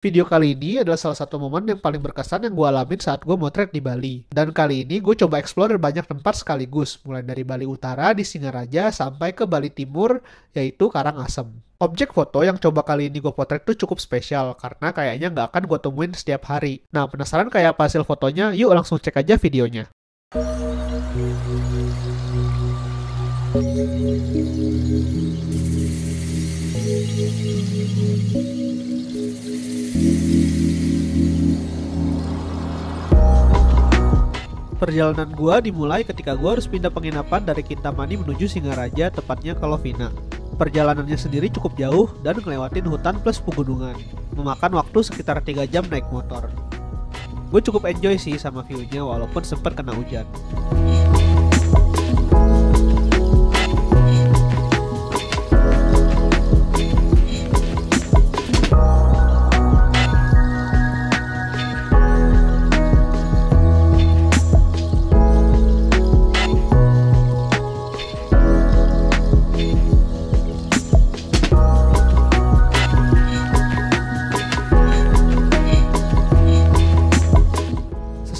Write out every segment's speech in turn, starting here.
Video kali ini adalah salah satu momen yang paling berkesan yang gue alamin saat gue motret di Bali. Dan kali ini gue coba explore banyak tempat sekaligus, mulai dari Bali Utara di Singaraja sampai ke Bali Timur, yaitu Karangasem. Objek foto yang coba kali ini gue potret tuh cukup spesial, karena kayaknya nggak akan gue temuin setiap hari. Nah, penasaran kayak apa hasil fotonya? Yuk langsung cek aja videonya. Perjalanan gua dimulai ketika gua harus pindah penginapan dari Kintamani menuju Singaraja, tepatnya ke Lovina. Perjalanannya sendiri cukup jauh dan ngelewatin hutan plus pegunungan, memakan waktu sekitar 3 jam naik motor. Gue cukup enjoy sih sama view-nya walaupun sempat kena hujan.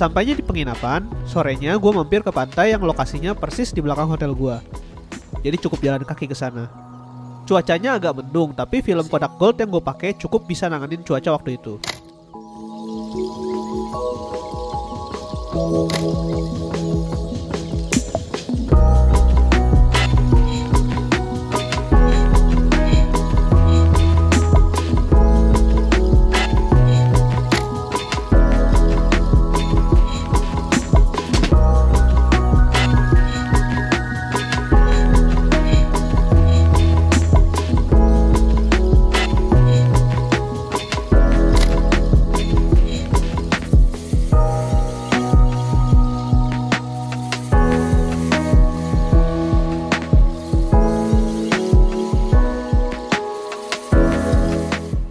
Sesampainya di penginapan, sorenya gue mampir ke pantai yang lokasinya persis di belakang hotel gue. Jadi cukup jalan kaki ke sana. Cuacanya agak mendung, tapi film Kodak Gold yang gue pakai cukup bisa nanganin cuaca waktu itu.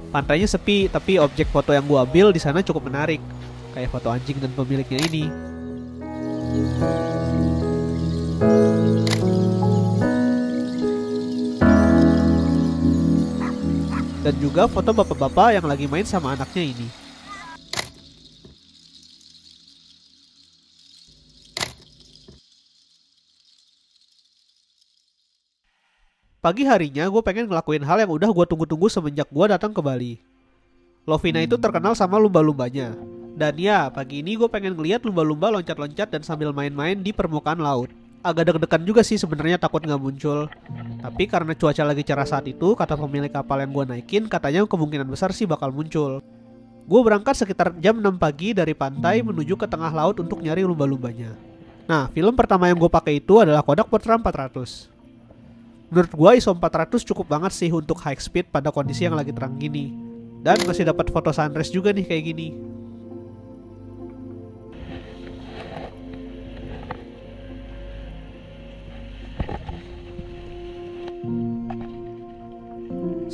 Pantainya sepi, tapi objek foto yang gua ambil di sana cukup menarik, kayak foto anjing dan pemiliknya ini. Dan juga foto bapak-bapak yang lagi main sama anaknya ini. Pagi harinya gue pengen ngelakuin hal yang udah gue tunggu-tunggu semenjak gue datang ke Bali. Lovina itu terkenal sama lumba-lumbanya. Dan ya, pagi ini gue pengen ngeliat lumba-lumba loncat-loncat dan sambil main-main di permukaan laut. Agak deg-degan juga sih sebenarnya, takut nggak muncul. Tapi karena cuaca lagi cerah saat itu, kata pemilik kapal yang gue naikin, katanya kemungkinan besar sih bakal muncul. Gue berangkat sekitar jam 6 pagi dari pantai menuju ke tengah laut untuk nyari lumba-lumbanya. Nah, film pertama yang gue pakai itu adalah Kodak Portra 400. Menurut gua ISO 400 cukup banget sih untuk high speed pada kondisi yang lagi terang gini. Dan masih dapat foto sunrise juga nih kayak gini.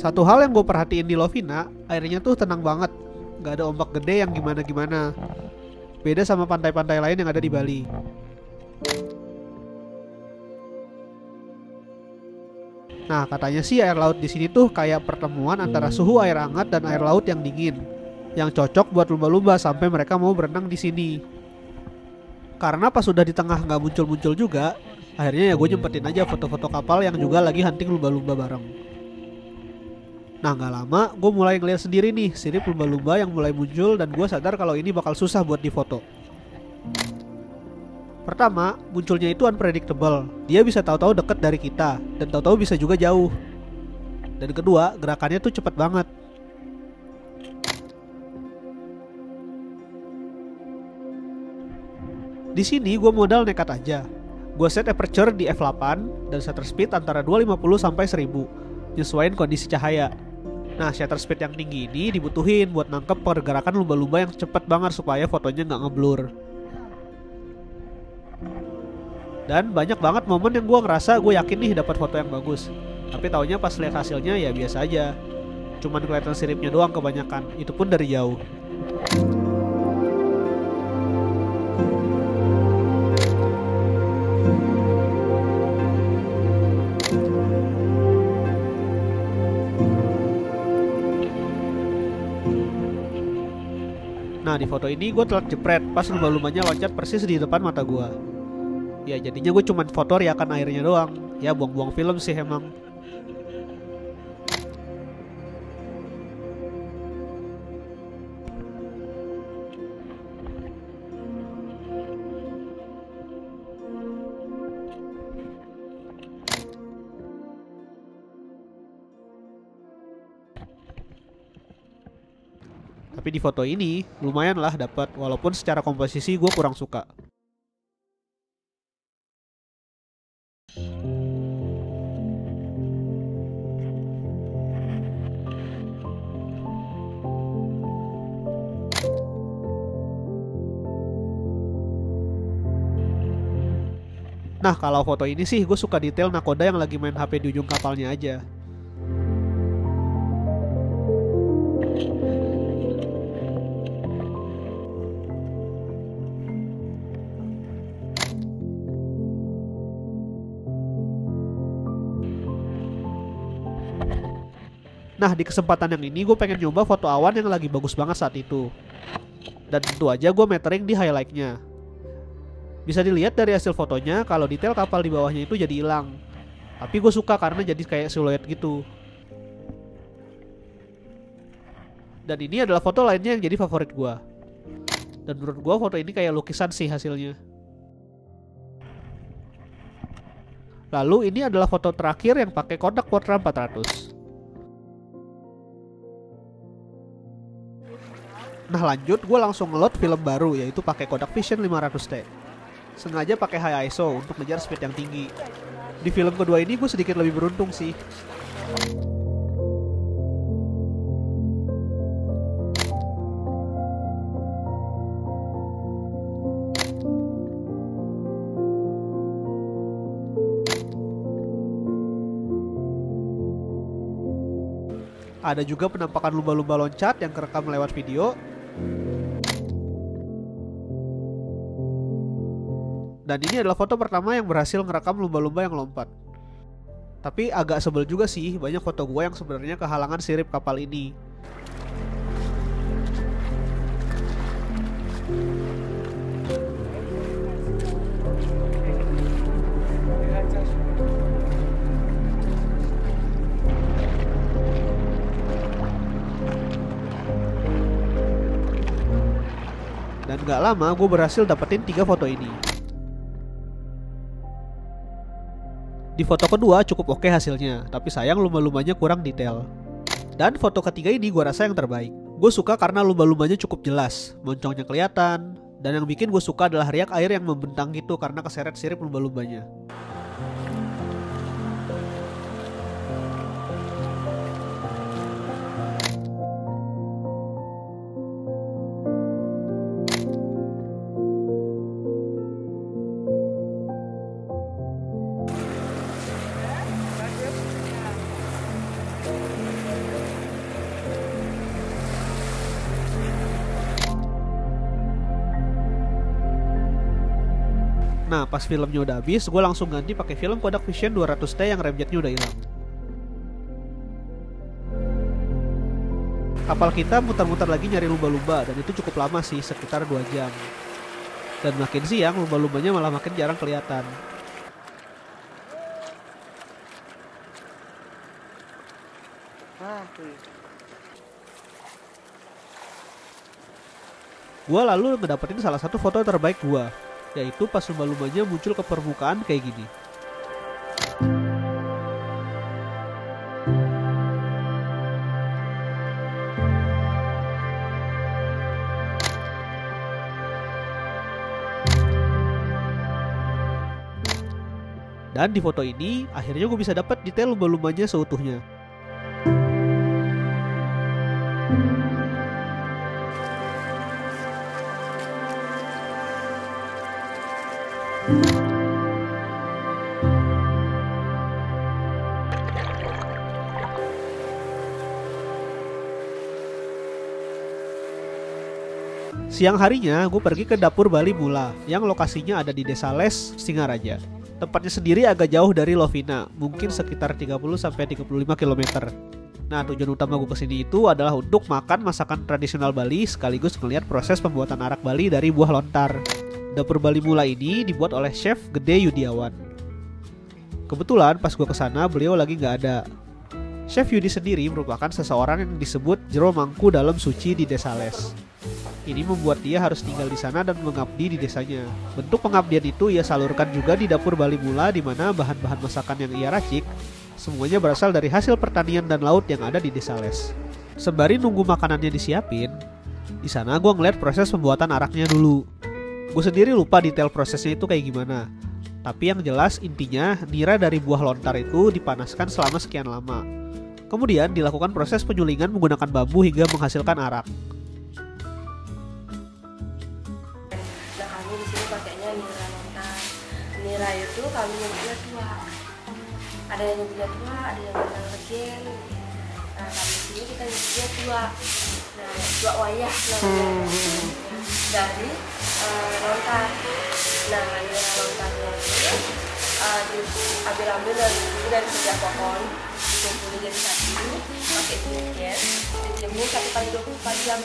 Satu hal yang gue perhatiin di Lovina, airnya tuh tenang banget. Gak ada ombak gede yang gimana-gimana. Beda sama pantai-pantai lain yang ada di Bali. Nah, katanya sih air laut di sini tuh kayak pertemuan antara suhu air hangat dan air laut yang dingin, yang cocok buat lumba-lumba sampai mereka mau berenang di sini. Karena pas sudah di tengah nggak muncul-muncul juga, akhirnya ya gue nyempetin aja foto-foto kapal yang juga lagi hunting lumba-lumba bareng. Nah, nggak lama gue mulai ngeliat sendiri nih sirip lumba-lumba yang mulai muncul dan gue sadar kalau ini bakal susah buat difoto. Pertama, munculnya itu unpredictable. Dia bisa tahu-tahu deket dari kita dan tahu-tahu bisa juga jauh. Dan kedua, gerakannya tuh cepet banget. Di sini gue modal nekat aja. Gue set aperture di f8 dan shutter speed antara 250 sampai 1000, nyesuaiin kondisi cahaya. Nah, shutter speed yang tinggi ini dibutuhin buat nangkep pergerakan lumba-lumba yang cepet banget supaya fotonya nggak ngeblur. Dan banyak banget momen yang gue ngerasa gue yakin nih dapat foto yang bagus. Tapi taunya pas lihat hasilnya ya biasa aja. Cuman kelihatan siripnya doang kebanyakan, itu pun dari jauh. Nah di foto ini gue telat jepret pas lumba-lumbanya loncat persis di depan mata gue. Ya jadinya gue cuman foto riakan airnya doang. Ya buang-buang film sih emang. Tapi di foto ini lumayan lah dapat, walaupun secara komposisi gue kurang suka. Nah kalau foto ini sih gue suka detail nakoda yang lagi main HP di ujung kapalnya aja. Nah di kesempatan yang ini gue pengen nyoba foto awan yang lagi bagus banget saat itu. Dan tentu aja gue metering di highlightnya. Bisa dilihat dari hasil fotonya kalau detail kapal di bawahnya itu jadi hilang. Tapi gue suka karena jadi kayak siluet gitu. Dan ini adalah foto lainnya yang jadi favorit gue. Dan menurut gue foto ini kayak lukisan sih hasilnya. Lalu ini adalah foto terakhir yang pakai Kodak Portra 400. Nah lanjut gue langsung ngeload film baru yaitu pakai Kodak Vision 500T. Sengaja pakai high ISO untuk ngejar speed yang tinggi. Di film kedua ini gue sedikit lebih beruntung sih. Ada juga penampakan lumba-lumba loncat yang kerekam lewat video. Dan ini adalah foto pertama yang berhasil ngerekam lumba-lumba yang lompat. Tapi agak sebel juga sih, banyak foto gue yang sebenarnya kehalangan sirip kapal ini. Dan gak lama gue berhasil dapetin 3 foto ini. Di foto kedua cukup oke hasilnya, tapi sayang lumba-lumbanya kurang detail. Dan foto ketiga ini gue rasa yang terbaik. Gue suka karena lumba-lumbanya cukup jelas, moncongnya kelihatan, dan yang bikin gue suka adalah riak air yang membentang gitu karena keseret sirip lumba-lumbanya. Nah pas filmnya udah habis, gue langsung ganti pakai film Kodak Vision 200T yang remjetnya udah hilang. Kapal kita muter-muter lagi nyari lumba-lumba dan itu cukup lama sih, sekitar 2 jam. Dan makin siang lumba-lumbanya malah makin jarang kelihatan. Gue lalu ngedapetin salah satu foto terbaik gue, yaitu pas lumba-lumbanya muncul ke permukaan kayak gini. Dan di foto ini akhirnya gue bisa dapat detail lumba-lumbanya seutuhnya. Siang harinya gue pergi ke dapur Bali Mula yang lokasinya ada di Desa Les, Singaraja. Tempatnya sendiri agak jauh dari Lovina, mungkin sekitar 30-35 km. Nah, tujuan utama gue kesini itu adalah untuk makan masakan tradisional Bali sekaligus melihat proses pembuatan arak Bali dari buah lontar. Dapur Bali Mula ini dibuat oleh Chef Gede Yudiawan. Kebetulan pas gue kesana beliau lagi nggak ada. Chef Yudi sendiri merupakan seseorang yang disebut jero mangku dalam suci di Desa Les. Ini membuat dia harus tinggal di sana dan mengabdi di desanya. Bentuk pengabdian itu ia salurkan juga di Dapur Bali Mula, di mana bahan-bahan masakan yang ia racik semuanya berasal dari hasil pertanian dan laut yang ada di Desa Les. Sembari nunggu makanannya disiapin, di sana gue ngeliat proses pembuatan araknya dulu. Gue sendiri lupa detail prosesnya itu kayak gimana. Tapi yang jelas intinya nira dari buah lontar itu dipanaskan selama sekian lama. Kemudian dilakukan proses penyulingan menggunakan bambu hingga menghasilkan arak. Nah, kami di sini pakainya nira lontar. Nira itu kami nyebutnya tua. Ada yang nyebutnya tua, ada yang bilang legen. Nah, kami di sini kita nyebutnya tua. Nah, tua wayah namanya. Dari lontar. Nah, nira lontarnya itu diambil dari setiap pohon, dikumpulin jadi satu, pakai jerigen, dijemur 1x24 jam.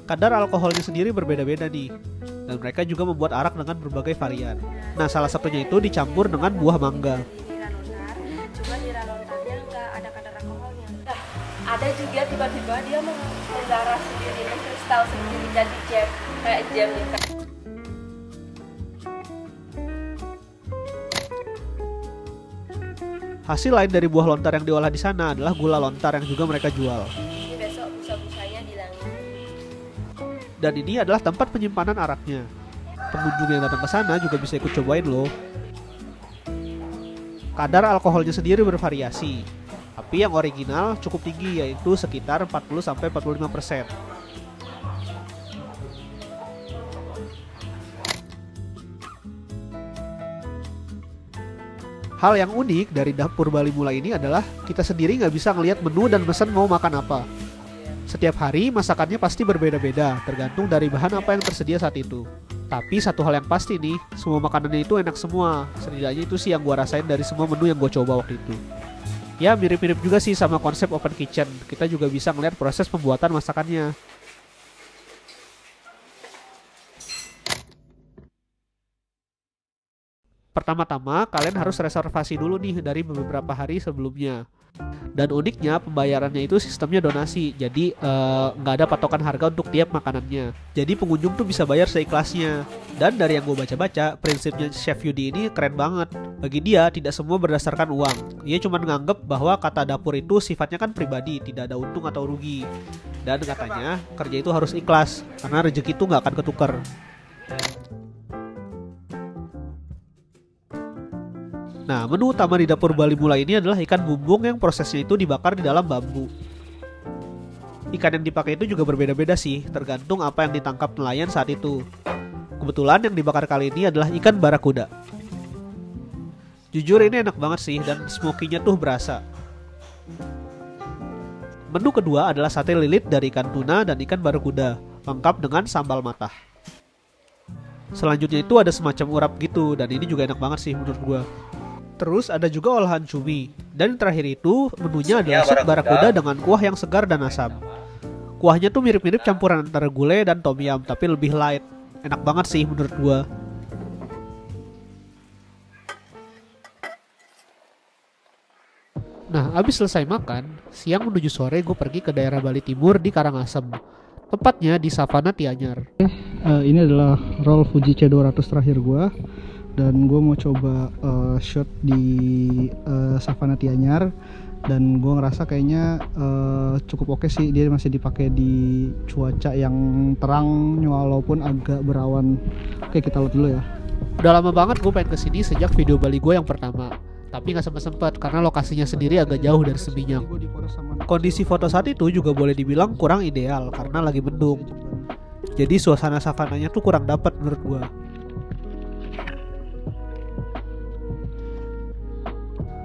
Kadar alkoholnya sendiri berbeda-beda nih, dan mereka juga membuat arak dengan berbagai varian. Nah, salah satunya itu dicampur dengan buah mangga. Nira lontar, cuma nira lontarnya nggak ada kadar alkoholnya. Nah, ada juga tiba-tiba dia mendarah sendiri, mengkristal sendiri jadi jam, kayak jam gitu. Hasil lain dari buah lontar yang diolah di sana adalah gula lontar yang juga mereka jual. Ini besok busa-busanya dihilangin. Dan ini adalah tempat penyimpanan araknya. Pengunjung yang datang ke sana juga bisa ikut cobain loh. Kadar alkoholnya sendiri bervariasi, tapi yang original cukup tinggi, yaitu sekitar 40-45%. Hal yang unik dari Dapur Bali Mula ini adalah kita sendiri nggak bisa ngelihat menu dan pesan mau makan apa. Setiap hari masakannya pasti berbeda-beda, tergantung dari bahan apa yang tersedia saat itu. Tapi satu hal yang pasti nih, semua makanannya itu enak semua. Setidaknya itu sih yang gue rasain dari semua menu yang gue coba waktu itu. Ya mirip-mirip juga sih sama konsep open kitchen. Kita juga bisa ngelihat proses pembuatan masakannya. Pertama-tama kalian harus reservasi dulu nih dari beberapa hari sebelumnya. Dan uniknya pembayarannya itu sistemnya donasi. Jadi nggak ada patokan harga untuk tiap makanannya. Jadi pengunjung tuh bisa bayar seikhlasnya. Dan dari yang gue baca-baca, prinsipnya Chef Yudi ini keren banget. Bagi dia tidak semua berdasarkan uang. Dia cuma nganggep bahwa kata dapur itu sifatnya kan pribadi, tidak ada untung atau rugi. Dan katanya kerja itu harus ikhlas, karena rezeki itu nggak akan ketukar. Nah, menu utama di Dapur Bali Mula ini adalah ikan bumbung yang prosesnya itu dibakar di dalam bambu. Ikan yang dipakai itu juga berbeda-beda sih, tergantung apa yang ditangkap nelayan saat itu. Kebetulan yang dibakar kali ini adalah ikan barakuda. Jujur ini enak banget sih, dan smokinya tuh berasa. Menu kedua adalah sate lilit dari ikan tuna dan ikan barakuda, lengkap dengan sambal matah. Selanjutnya itu ada semacam urap gitu, dan ini juga enak banget sih menurut gua. Terus ada juga olahan cumi. Dan yang terakhir itu menunya adalah sup barakuda dengan kuah yang segar dan asam. Kuahnya tuh mirip-mirip campuran antara gulai dan tom yum, tapi lebih light. Enak banget sih menurut gua. Nah, abis selesai makan, siang menuju sore gue pergi ke daerah Bali Timur di Karangasem. Tepatnya di Savana Tianyar. Ini adalah roll Fuji C200 terakhir gue. Dan gue mau coba shot di Savana Tianyar. Dan gue ngerasa kayaknya cukup oke sih. Dia masih dipakai di cuaca yang terang walaupun agak berawan. Oke, kita lihat dulu ya. Udah lama banget gue pengen kesini sejak video Bali gue yang pertama. Tapi gak sempet-sempet karena lokasinya sendiri agak jauh dari Seminyak. Kondisi foto saat itu juga boleh dibilang kurang ideal karena lagi mendung. Jadi suasana savananya tuh kurang dapat menurut gue.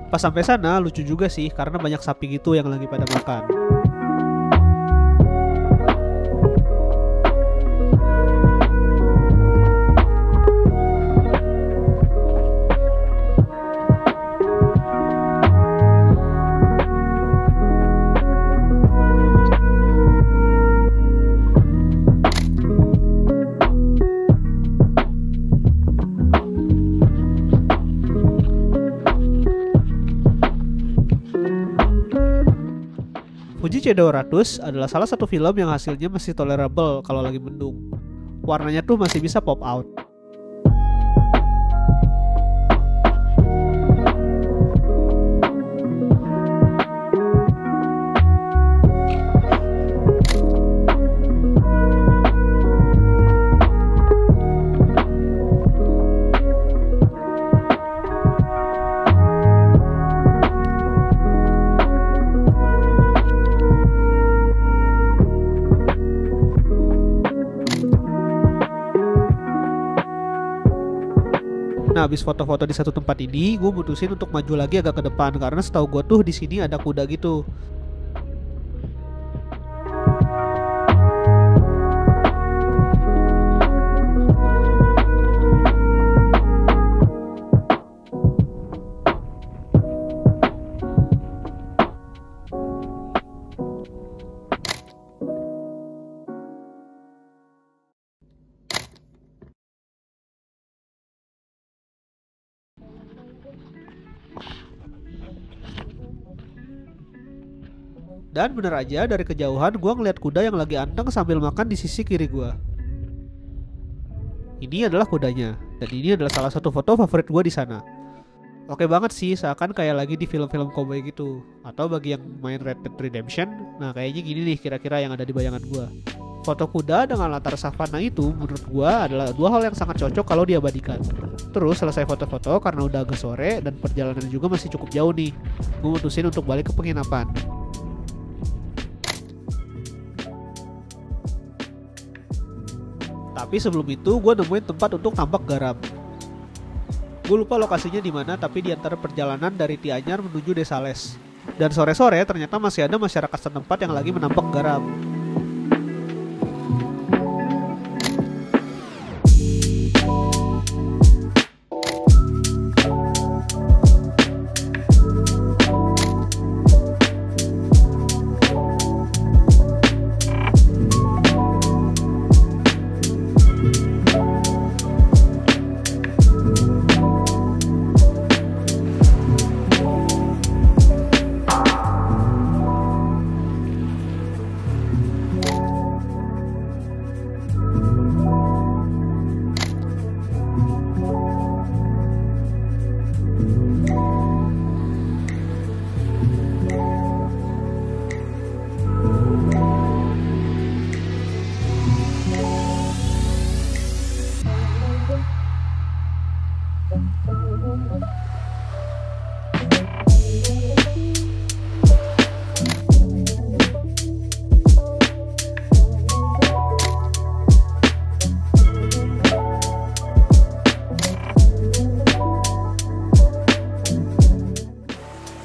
Pas sampai sana lucu juga sih karena banyak sapi gitu yang lagi pada makan. Fuji C200 adalah salah satu film yang hasilnya masih tolerable kalau lagi mendung. Warnanya tuh masih bisa pop out. Nah, habis foto-foto di satu tempat ini, gue mutusin untuk maju lagi agak ke depan karena setahu gue tuh di sini ada kuda gitu. Dan bener aja dari kejauhan gue ngeliat kuda yang lagi anteng sambil makan di sisi kiri gue. Ini adalah kudanya, dan ini adalah salah satu foto favorit gue di sana. Oke banget sih, seakan kayak lagi di film-film cowboy gitu. Atau bagi yang main Red Dead Redemption, nah kayaknya gini nih kira-kira yang ada di bayangan gue. Foto kuda dengan latar savana itu menurut gue adalah dua hal yang sangat cocok kalau diabadikan. Terus selesai foto-foto karena udah agak sore dan perjalanan juga masih cukup jauh nih, gue mutusin untuk balik ke penginapan. Tapi sebelum itu gue nemuin tempat untuk tambak garam. Gue lupa lokasinya di mana, tapi di antara perjalanan dari Tianyar menuju Desa Les. Dan sore-sore ternyata masih ada masyarakat setempat yang lagi menambak garam.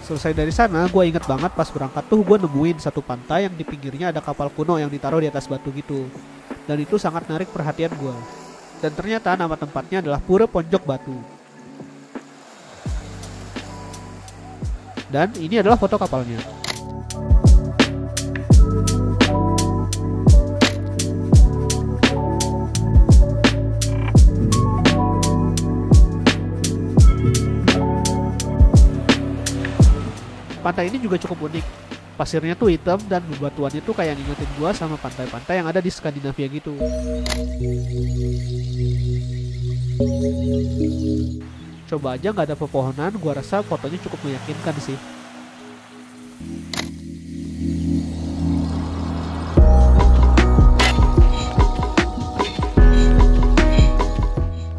Selesai dari sana, gue inget banget pas berangkat tuh gue nemuin satu pantai yang di pinggirnya ada kapal kuno yang ditaruh di atas batu gitu. Dan itu sangat menarik perhatian gue. Dan ternyata nama tempatnya adalah Pura Ponjok Batu. Dan ini adalah foto kapalnya. Pantai ini juga cukup unik. Pasirnya tuh hitam dan bebatuannya tuh kayak ngingetin gua sama pantai-pantai yang ada di Skandinavia gitu. Coba aja nggak ada pepohonan, gua rasa fotonya cukup meyakinkan sih.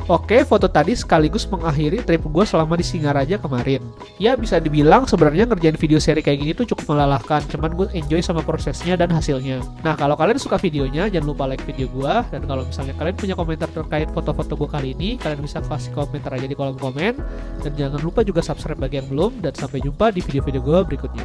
Oke, foto tadi sekaligus mengakhiri trip gue selama di Singaraja kemarin. Ya bisa dibilang sebenarnya ngerjain video seri kayak gini tuh cukup melelahkan, cuman gue enjoy sama prosesnya dan hasilnya. Nah kalau kalian suka videonya jangan lupa like video gue, dan kalau misalnya kalian punya komentar terkait foto-foto gue kali ini, kalian bisa kasih komentar aja di kolom komen. Dan jangan lupa juga subscribe bagi yang belum, dan sampai jumpa di video-video gue berikutnya.